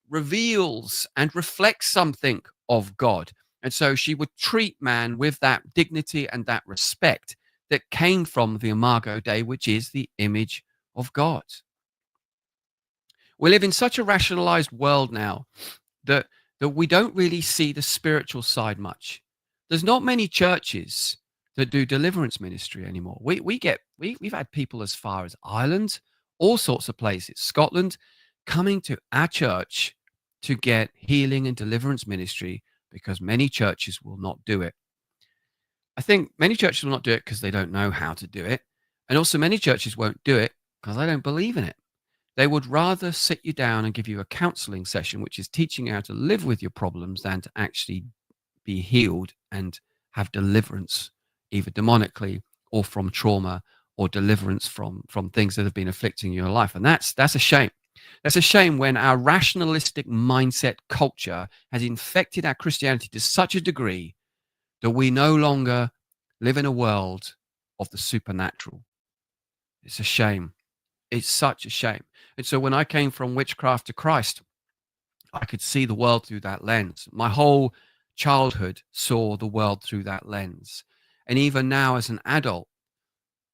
reveals and reflects something of God. And so she would treat man with that dignity and that respect that came from the Imago Dei, which is the image of God. We live in such a rationalized world now that we don't really see the spiritual side much. There's not many churches that do deliverance ministry anymore. We've had people as far as Ireland, all sorts of places, Scotland, coming to our church to get healing and deliverance ministry because many churches will not do it. I think many churches will not do it because they don't know how to do it. And also many churches won't do it because they don't believe in it. They would rather sit you down and give you a counseling session, which is teaching you how to live with your problems, than to actually be healed and have deliverance, either demonically or from trauma, or deliverance from things that have been afflicting your life. And that's a shame. That's a shame when our rationalistic mindset culture has infected our Christianity to such a degree that we no longer live in a world of the supernatural. It's a shame. It's such a shame. And so when I came from witchcraft to Christ, I could see the world through that lens. My whole childhood saw the world through that lens. And even now as an adult,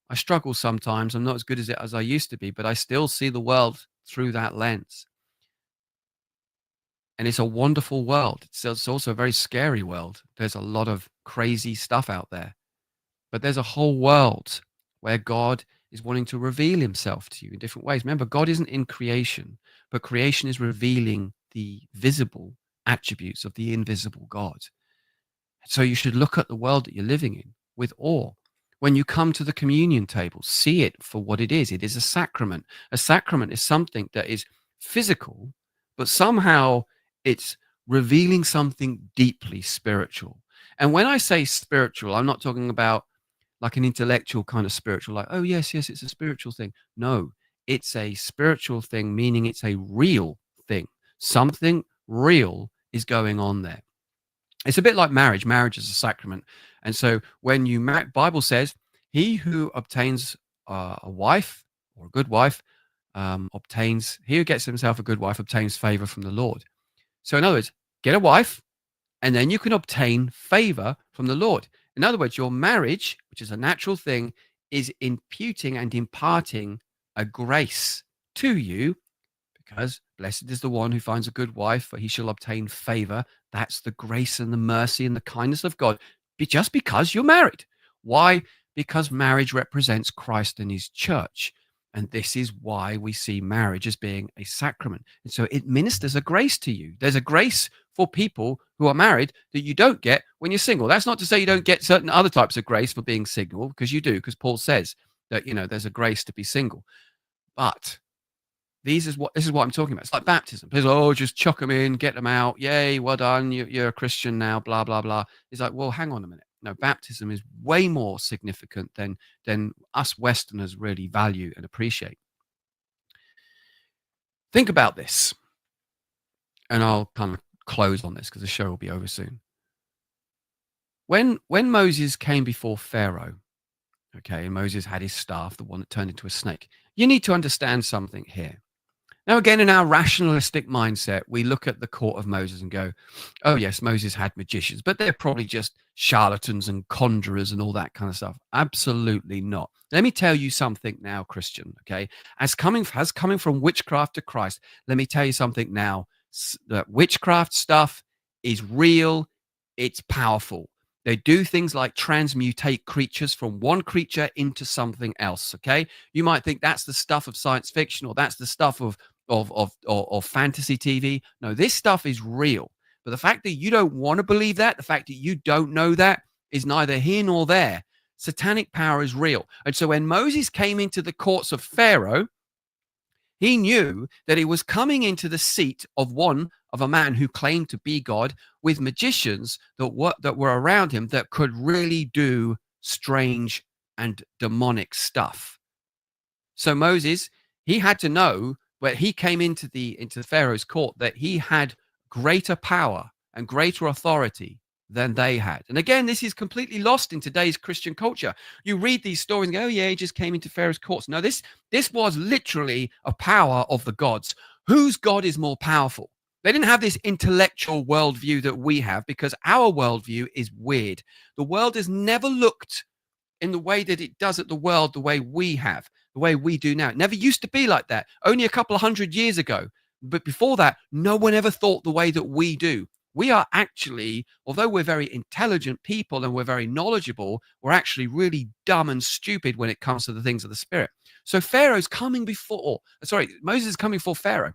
I struggle sometimes. I'm not as good as I used to be, but I still see the world through that lens. And it's a wonderful world. It's also a very scary world. There's a lot of crazy stuff out there. But there's a whole world where God is wanting to reveal himself to you in different ways. Remember, God isn't in creation, but creation is revealing the visible attributes of the invisible God. So you should look at the world that you're living in with awe. When you come to the communion table, see it for what it is. It is a sacrament. A sacrament is something that is physical, but somehow it's revealing something deeply spiritual. And when I say spiritual, I'm not talking about like an intellectual kind of spiritual, like, oh, yes, it's a spiritual thing. No, it's a spiritual thing, meaning it's a real thing. Something real is going on there. It's a bit like marriage. Marriage is a sacrament. And so when you Bible says, he who obtains a wife or a good wife he who gets himself a good wife obtains favor from the Lord. So in other words, get a wife, and then you can obtain favor from the Lord. In other words, your marriage, which is a natural thing, is imputing and imparting a grace to you, because blessed is the one who finds a good wife, for he shall obtain favor. That's the grace and the mercy and the kindness of God, just because you're married. Why? Because marriage represents Christ and his church. And this is why we see marriage as being a sacrament. And so it ministers a grace to you. There's a grace for people who are married that you don't get when you're single. That's not to say you don't get certain other types of grace for being single, because you do, because Paul says that, there's a grace to be single. But this is what I'm talking about. It's like baptism. People just chuck them in, get them out. Yay, well done. You're a Christian now, blah, blah, blah. It's like, well, hang on a minute. No, baptism is way more significant than us Westerners really value and appreciate. Think about this. And I'll kind of close on this because the show will be over soon. When Moses came before Pharaoh, okay, and Moses had his staff, the one that turned into a snake, you need to understand something here. Now, again, in our rationalistic mindset, we look at the court of Moses and go, oh, yes, Moses had magicians, but they're probably just charlatans and conjurers and all that kind of stuff. Absolutely not. Let me tell you something now, Christian, okay? As coming from witchcraft to Christ, let me tell you something now. That witchcraft stuff is real. It's powerful. They do things like transmutate creatures from one creature into something else, okay? You might think that's the stuff of science fiction, or that's the stuff of fantasy TV. No, this stuff is real. But the fact that you don't want to believe that, the fact that you don't know that, is neither here nor there. Satanic power is real. And so when Moses came into the courts of Pharaoh, he knew that he was coming into the seat of a man who claimed to be God, with magicians that were around him that could really do strange and demonic stuff. So Moses, he had to know when he came into the Pharaoh's court that he had greater power and greater authority than they had. And again, this is completely lost in today's Christian culture. You read these stories and go, oh yeah, he just came into Pharaoh's courts. No, this was literally a power of the gods. Whose God is more powerful? They didn't have this intellectual worldview that we have, because our worldview is weird. The world has never looked in the way that it does at the world the way we have, the way we do now. It never used to be like that. Only a couple of hundred years ago. But before that, no one ever thought the way that we do. We are actually, although we're very intelligent people and we're very knowledgeable, we're actually really dumb and stupid when it comes to the things of the Spirit. So Moses is coming before Pharaoh.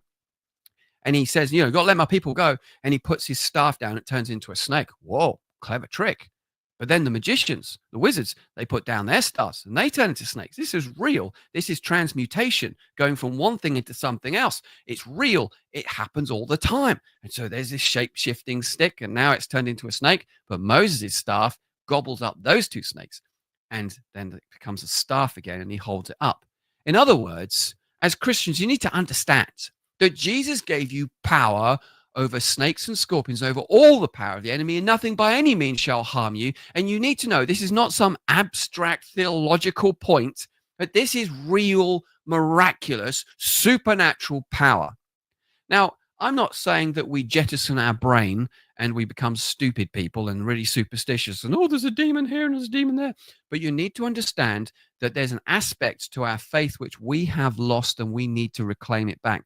And he says, got to let my people go. And he puts his staff down. It turns into a snake. Whoa, clever trick. But then the magicians, the wizards, they put down their staffs and they turn into snakes. This is real. This is transmutation, going from one thing into something else. It's real. It happens all the time. And so there's this shape-shifting stick, and now it's turned into a snake. But Moses' staff gobbles up those two snakes. And then it becomes a staff again, and he holds it up. In other words, as Christians, you need to understand that Jesus gave you power over snakes and scorpions, over all the power of the enemy, and nothing by any means shall harm you. And you need to know this is not some abstract theological point, but this is real, miraculous, supernatural power. Now, I'm not saying that we jettison our brain and we become stupid people and really superstitious and, there's a demon here and there's a demon there. But you need to understand that there's an aspect to our faith which we have lost, and we need to reclaim it back.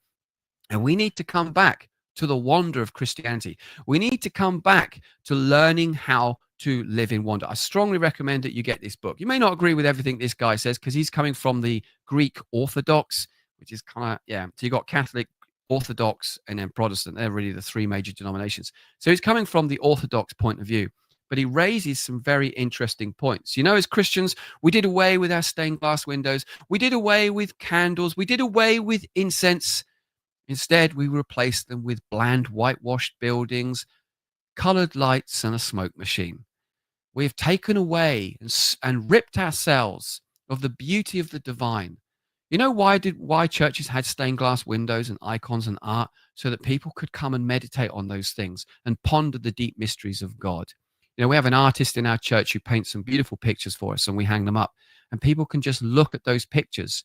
And we need to come back to the wonder of Christianity. We need to come back to learning how to live in wonder. I strongly recommend that you get this book. You may not agree with everything this guy says, because he's coming from the Greek Orthodox, which is kind of, So you got Catholic, Orthodox, and then Protestant. They're really the three major denominations. So he's coming from the Orthodox point of view, but he raises some very interesting points. As Christians, we did away with our stained glass windows. We did away with candles. We did away with incense. Instead, we replaced them with bland whitewashed buildings, colored lights, and a smoke machine. We have taken away and ripped ourselves of the beauty of the divine. Why churches had stained glass windows and icons and art? So that people could come and meditate on those things and ponder the deep mysteries of God. We have an artist in our church who paints some beautiful pictures for us, and we hang them up. And people can just look at those pictures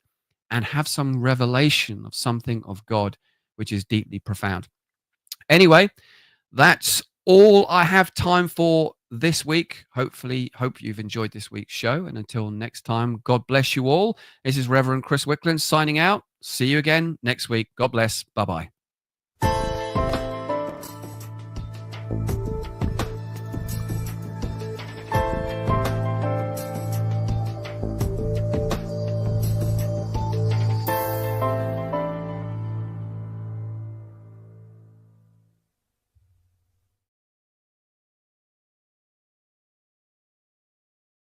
and have some revelation of something of God, which is deeply profound. Anyway, that's all I have time for this week. Hope you've enjoyed this week's show. And until next time, God bless you all. This is Reverend Chris Wickland signing out. See you again next week. God bless. Bye-bye.